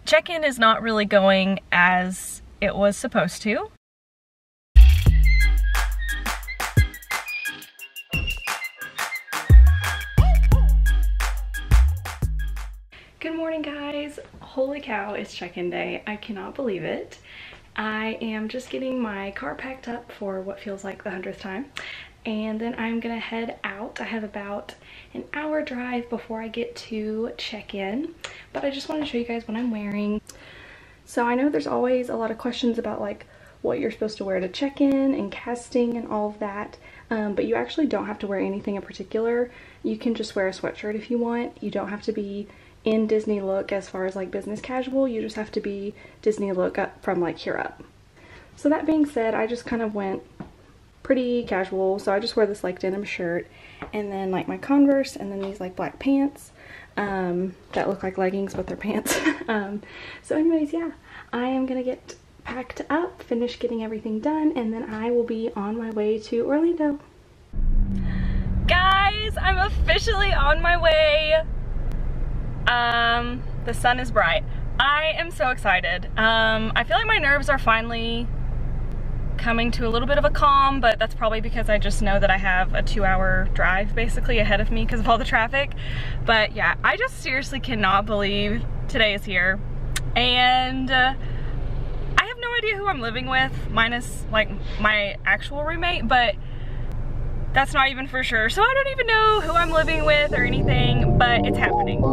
check-in is not really going as it was supposed to. Good morning, guys. Holy cow, it's check-in day. I cannot believe it. I am just getting my car packed up for what feels like the 100th time, and then I'm gonna head out. I have about an hour drive before I get to check-in, but I just want to show you guys what I'm wearing. So I know there's always a lot of questions about like what you're supposed to wear to check-in and casting and all of that, but you actually don't have to wear anything in particular. You can just wear a sweatshirt if you want. You don't have to be in Disney look as far as like business casual. You just have to be Disney look up from like here up. So that being said, I just kind of went pretty casual. So I just wear this like denim shirt and then like my Converse and then these like black pants that look like leggings but they're pants. So anyways, yeah, I am gonna get packed up, finish getting everything done, and then I will be on my way to Orlando. Guys, I'm officially on my way. The sun is bright. I am so excited. I feel like my nerves are finally coming to a little bit of a calm, but that's probably because I just know that I have a 2-hour drive basically ahead of me because of all the traffic. But yeah, I just seriously cannot believe today is here. And I have no idea who I'm living with, minus like my actual roommate, but that's not even for sure. So I don't even know who I'm living with or anything, but it's happening.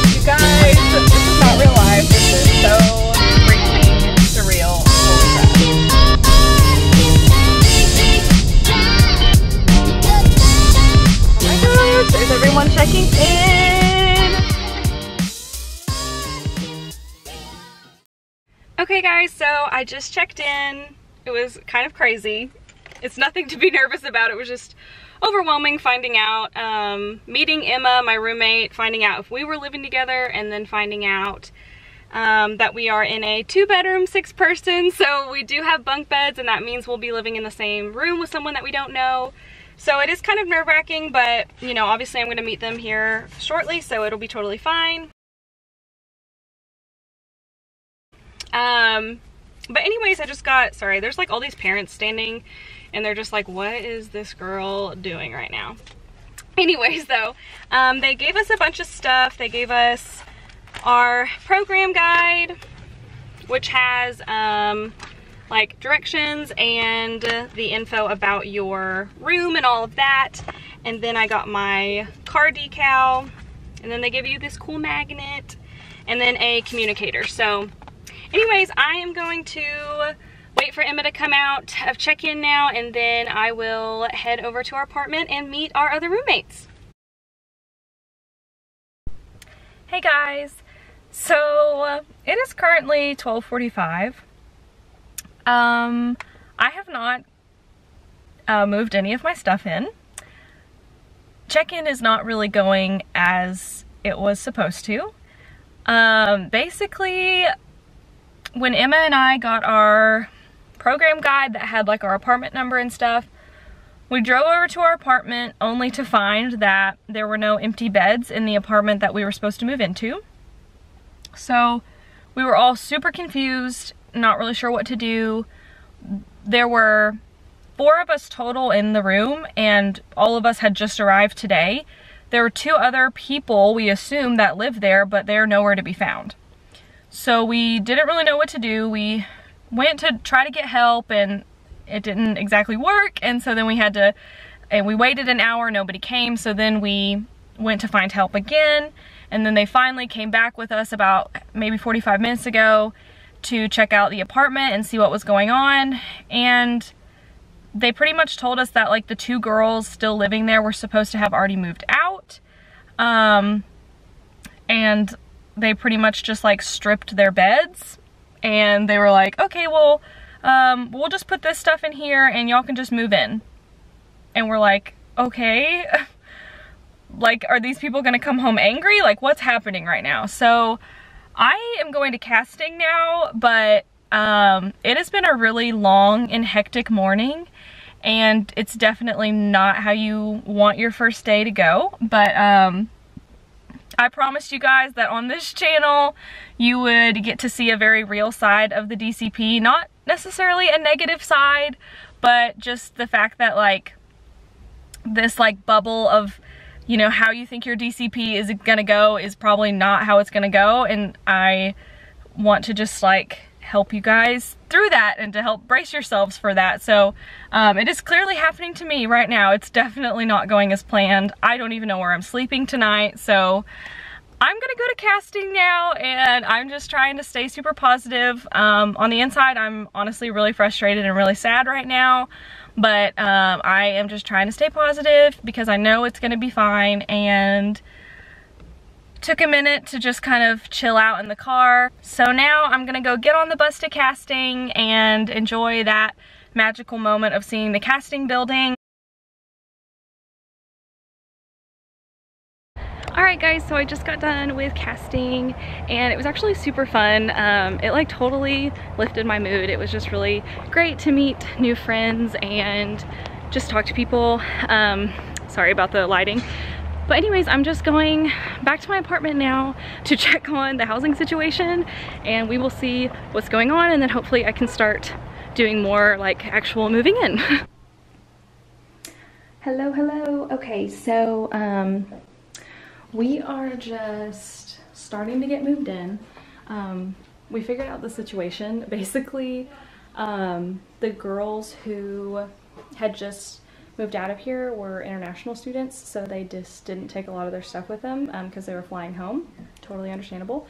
You guys, this is not real life. This is so freaking surreal. Oh my gosh, there's everyone checking in. Okay guys, so I just checked in. It was kind of crazy. It's nothing to be nervous about. It was just overwhelming finding out, meeting Emma, my roommate, finding out if we were living together, and then finding out that we are in a 2-bedroom, 6-person. So we do have bunk beds, and that means we'll be living in the same room with someone that we don't know. So it is kind of nerve-wracking, but you know, obviously I'm going to meet them here shortly, so it'll be totally fine. But anyways, I just got, sorry, there's like all these parents standing and they're just like, what is this girl doing right now? Anyways though, they gave us a bunch of stuff. They gave us our program guide, which has like directions and the info about your room and all of that. And then I got my car decal, and then they give you this cool magnet and then a communicator. So anyways, I am going to wait for Emma to come out of check-in now, and then I will head over to our apartment and meet our other roommates. Hey guys, so it is currently 12:45. I have not moved any of my stuff in. Check-in is not really going as it was supposed to. Basically, when Emma and I got our program guide that had like our apartment number and stuff, we drove over to our apartment only to find that there were no empty beds in the apartment that we were supposed to move into. So we were all super confused, not really sure what to do. There were 4 of us total in the room, and all of us had just arrived today. There were 2 other people we assumed that lived there, but they're nowhere to be found. So we didn't really know what to do. We went to try to get help and it didn't exactly work, and so then we had to, and we waited an hour, nobody came, so then we went to find help again, and then they finally came back with us about maybe 45 minutes ago to check out the apartment and see what was going on. And they pretty much told us that like the 2 girls still living there were supposed to have already moved out, and they pretty much just like stripped their beds, and they were like, okay, well, we'll just put this stuff in here and y'all can just move in. And we're like, okay, like, are these people gonna come home angry? Like, what's happening right now? So I am going to casting now, but It has been a really long and hectic morning, and it's definitely not how you want your first day to go, but I promised you guys that on this channel you would get to see a very real side of the DCP, not necessarily a negative side, but just the fact that like this like bubble of, you know, how you think your DCP is gonna go is probably not how it's gonna go, and I want to just like help you guys through that and to help brace yourselves for that. So it is clearly happening to me right now. It's definitely not going as planned. I don't even know where I'm sleeping tonight, so I'm gonna go to casting now, and I'm just trying to stay super positive. On the inside, I'm honestly really frustrated and really sad right now, but I am just trying to stay positive because I know it's gonna be fine, and took a minute to just kind of chill out in the car. So now I'm gonna go get on the bus to casting and enjoy that magical moment of seeing the casting building. Alright guys, so I just got done with casting and it was actually super fun. It like totally lifted my mood. It was just really great to meet new friends and just talk to people. Sorry about the lighting. But anyways, I'm just going back to my apartment now to check on the housing situation, and we will see what's going on, and then hopefully I can start doing more like actual moving in. Hello. Okay, so we are just starting to get moved in. We figured out the situation. Basically, the girls who had just moved out of here were international students, so they just didn't take a lot of their stuff with them because they were flying home. Totally understandable,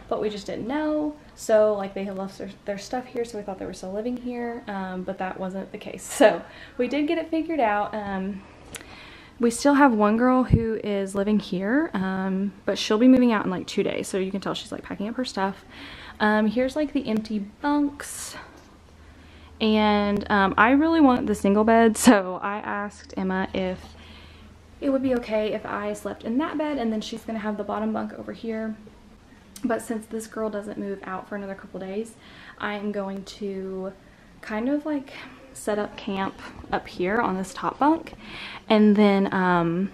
but we just didn't know. So like they had left their stuff here, so we thought they were still living here, but that wasn't the case. So we did get it figured out. We still have one girl who is living here, but she'll be moving out in like 2 days, so you can tell she's like packing up her stuff. Here's like the empty bunks. And I really want the single bed, so I asked Emma if it would be okay if I slept in that bed, and then she's gonna have the bottom bunk over here. But since this girl doesn't move out for another couple days, I am going to kind of like set up camp up here on this top bunk, and then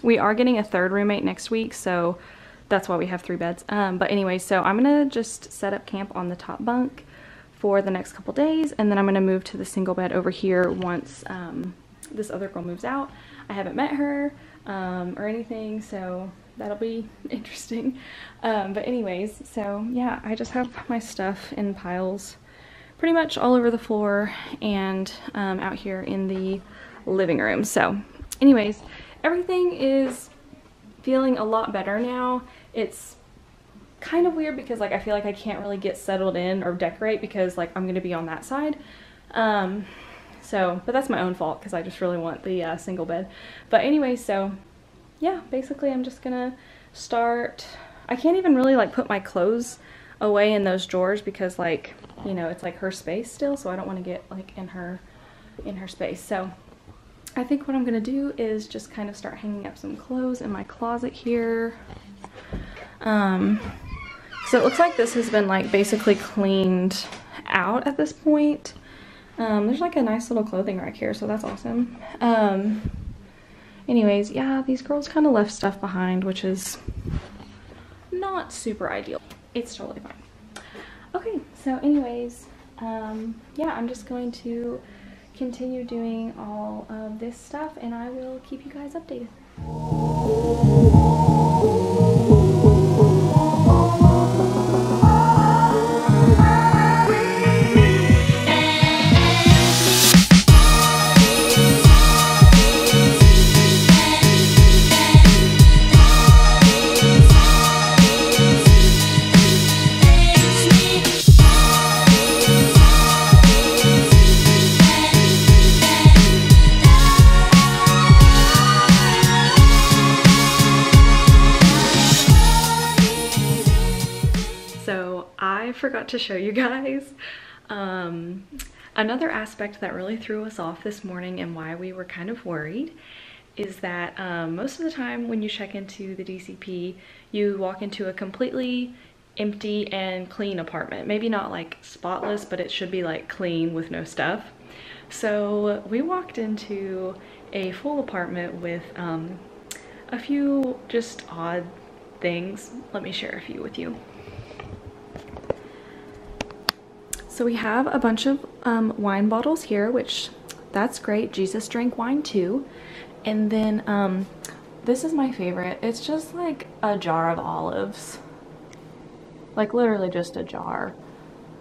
we are getting a third roommate next week, so that's why we have 3 beds. But anyway, so I'm gonna just set up camp on the top bunk for the next couple days, and then I'm gonna move to the single bed over here once this other girl moves out. I haven't met her or anything, so that'll be interesting. But anyways, so yeah, I just have my stuff in piles pretty much all over the floor and out here in the living room. So anyways, everything is feeling a lot better now. It's kind of weird because like I feel like I can't really get settled in or decorate because like I'm gonna be on that side. But that's my own fault because I just really want the single bed. But anyway, so yeah, basically I'm just gonna start. I can't even really like put my clothes away in those drawers because like, you know, it's like her space still, so I don't want to get like in her space. So I think what I'm gonna do is just kind of start hanging up some clothes in my closet here. So it looks like this has been like basically cleaned out at this point. There's like a nice little clothing rack here, so that's awesome. Anyways, yeah, these girls kind of left stuff behind, which is not super ideal. It's totally fine. Okay, so anyways, yeah, I'm just going to continue doing all of this stuff, and I will keep you guys updated. Forgot to show you guys another aspect that really threw us off this morning and why we were kind of worried is that most of the time when you check into the DCP, you walk into a completely empty and clean apartment. Maybe not like spotless, but it should be like clean with no stuff. So we walked into a full apartment with a few just odd things. Let me share a few with you. So we have a bunch of wine bottles here, which that's great. Jesus drank wine too. And then this is my favorite. It's just like a jar of olives. Like literally just a jar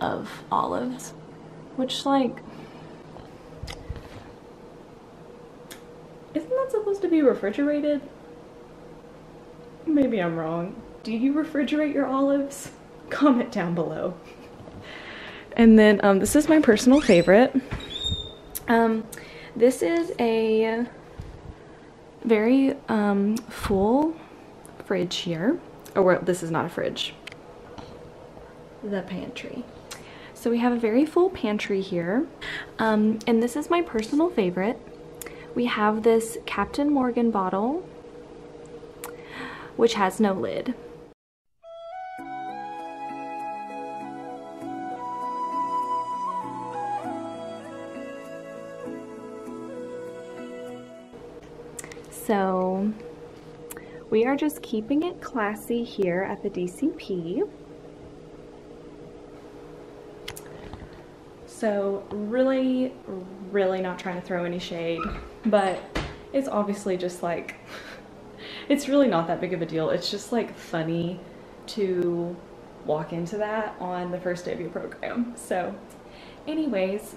of olives, which like, isn't that supposed to be refrigerated? Maybe I'm wrong. Do you refrigerate your olives? Comment down below. And then this is my personal favorite. This is a very full fridge here. Or well, this is not a fridge. The pantry. So we have a very full pantry here. And this is my personal favorite. We have this Captain Morgan bottle, which has no lid. So we are just keeping it classy here at the DCP. So really not trying to throw any shade, but it's obviously just like, it's really not that big of a deal. It's just like funny to walk into that on the first day of your program. So anyways,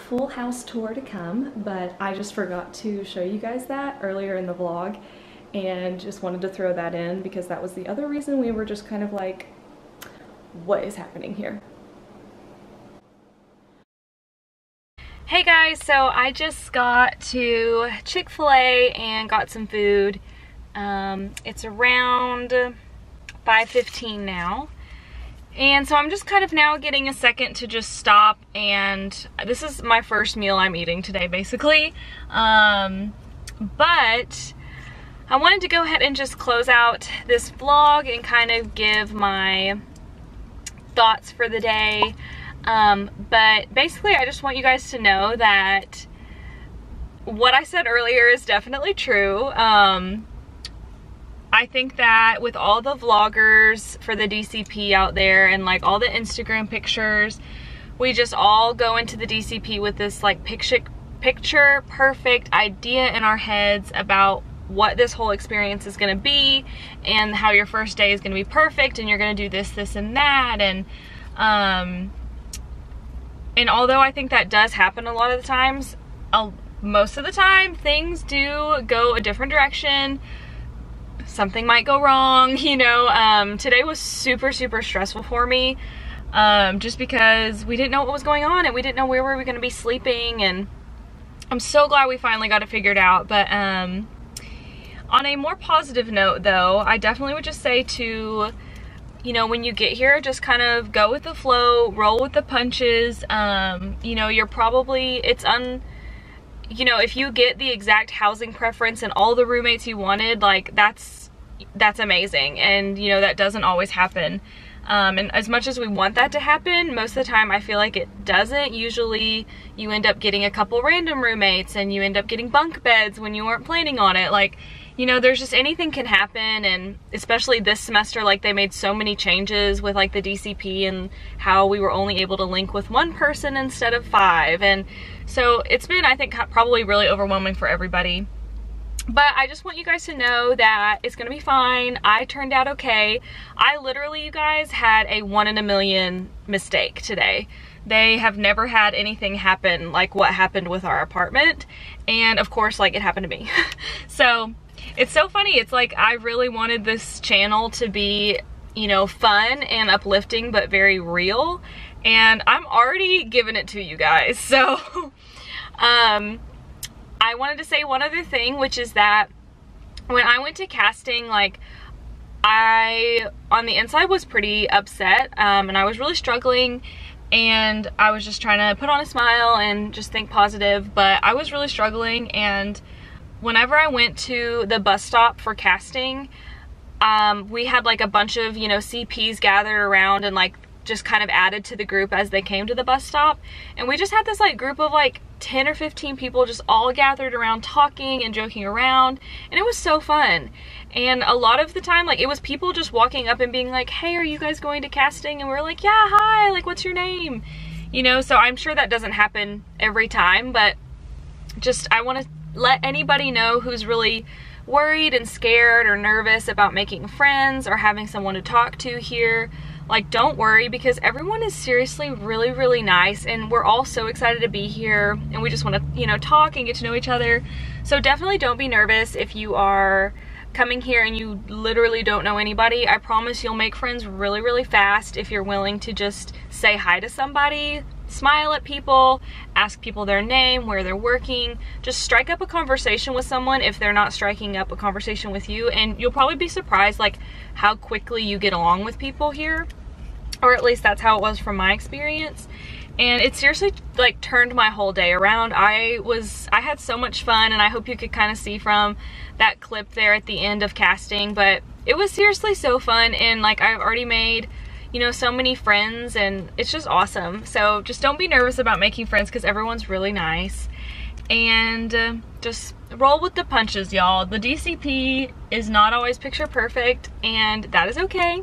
full house tour to come, but I just forgot to show you guys that earlier in the vlog and just wanted to throw that in because that was the other reason we were just kind of like, what is happening here? Hey guys, so I just got to Chick-fil-A and got some food. It's around 5:15 now. And so I'm just kind of now getting a second to just stop, and this is my first meal I'm eating today basically. But I wanted to go ahead and just close out this vlog and kind of give my thoughts for the day. But basically I just want you guys to know that what I said earlier is definitely true. I think that with all the vloggers for the DCP out there and like all the Instagram pictures, we just all go into the DCP with this like picture perfect idea in our heads about what this whole experience is going to be and how your first day is going to be perfect and you're going to do this, this, and that. And although I think that does happen a lot of the times, most of the time things do go a different direction. Something might go wrong, you know. Today was super stressful for me, just because we didn't know what was going on and we didn't know where we were going to be sleeping, and I'm so glad we finally got it figured out. But on a more positive note though, I definitely would just say to, you know, when you get here, just kind of go with the flow, roll with the punches. You know, you're probably, you know, if you get the exact housing preference and all the roommates you wanted, like that's amazing. And you know, that doesn't always happen. And as much as we want that to happen, most of the time I feel like it doesn't. Usually you end up getting a couple random roommates and you end up getting bunk beds when you weren't planning on it. Like, you know, there's just anything can happen. And especially this semester, like they made so many changes with like the DCP and how we were only able to link with one person instead of 5. And so it's been, I think, probably really overwhelming for everybody. But I just want you guys to know that it's gonna be fine. I turned out okay. I literally, you guys, had a 1 in a million mistake today. They have never had anything happen like what happened with our apartment. And of course, like it happened to me. So it's so funny. It's like I really wanted this channel to be, you know, fun and uplifting, but very real. And I'm already giving it to you guys. So, I wanted to say one other thing, which is that when I went to casting, like I, on the inside, was pretty upset, and I was really struggling, and I was just trying to put on a smile and just think positive, but I was really struggling. And whenever I went to the bus stop for casting, we had like a bunch of, you know, CPs gathered around and like just kind of added to the group as they came to the bus stop. And we just had this like group of like 10 or 15 people just all gathered around talking and joking around, and it was so fun. And a lot of the time, like, it was people just walking up and being like, hey, are you guys going to casting? And we're like, yeah, hi, like, what's your name? You know, so I'm sure that doesn't happen every time, but just I want to let anybody know who's really worried and scared or nervous about making friends or having someone to talk to here. Like, don't worry, because everyone is seriously really, really nice, and we're all so excited to be here, and we just want to, you know, talk and get to know each other. So definitely don't be nervous if you are coming here and you literally don't know anybody. I promise you'll make friends really, really fast if you're willing to just say hi to somebody, smile at people, ask people their name, where they're working, just strike up a conversation with someone if they're not striking up a conversation with you, and you'll probably be surprised like how quickly you get along with people here, or at least that's how it was from my experience. And it seriously like turned my whole day around. I had so much fun, and I hope you could kind of see from that clip there at the end of casting, but it was seriously so fun, and like I've already made, you know, so many friends, and it's just awesome. So just don't be nervous about making friends, because everyone's really nice. And just roll with the punches, y'all. The DCP is not always picture perfect, and that is okay.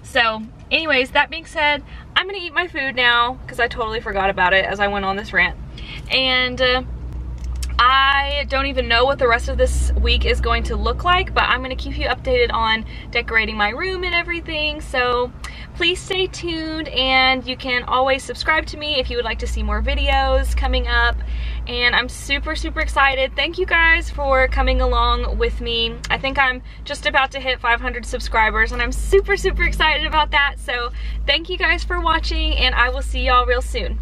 So anyways, that being said, I'm gonna eat my food now, because I totally forgot about it as I went on this rant. And I don't even know what the rest of this week is going to look like, but I'm gonna keep you updated on decorating my room and everything. So please stay tuned, and you can always subscribe to me if you would like to see more videos coming up. And I'm super, super excited. Thank you guys for coming along with me. I think I'm just about to hit 500 subscribers, and I'm super, super excited about that. So thank you guys for watching, and I will see y'all real soon.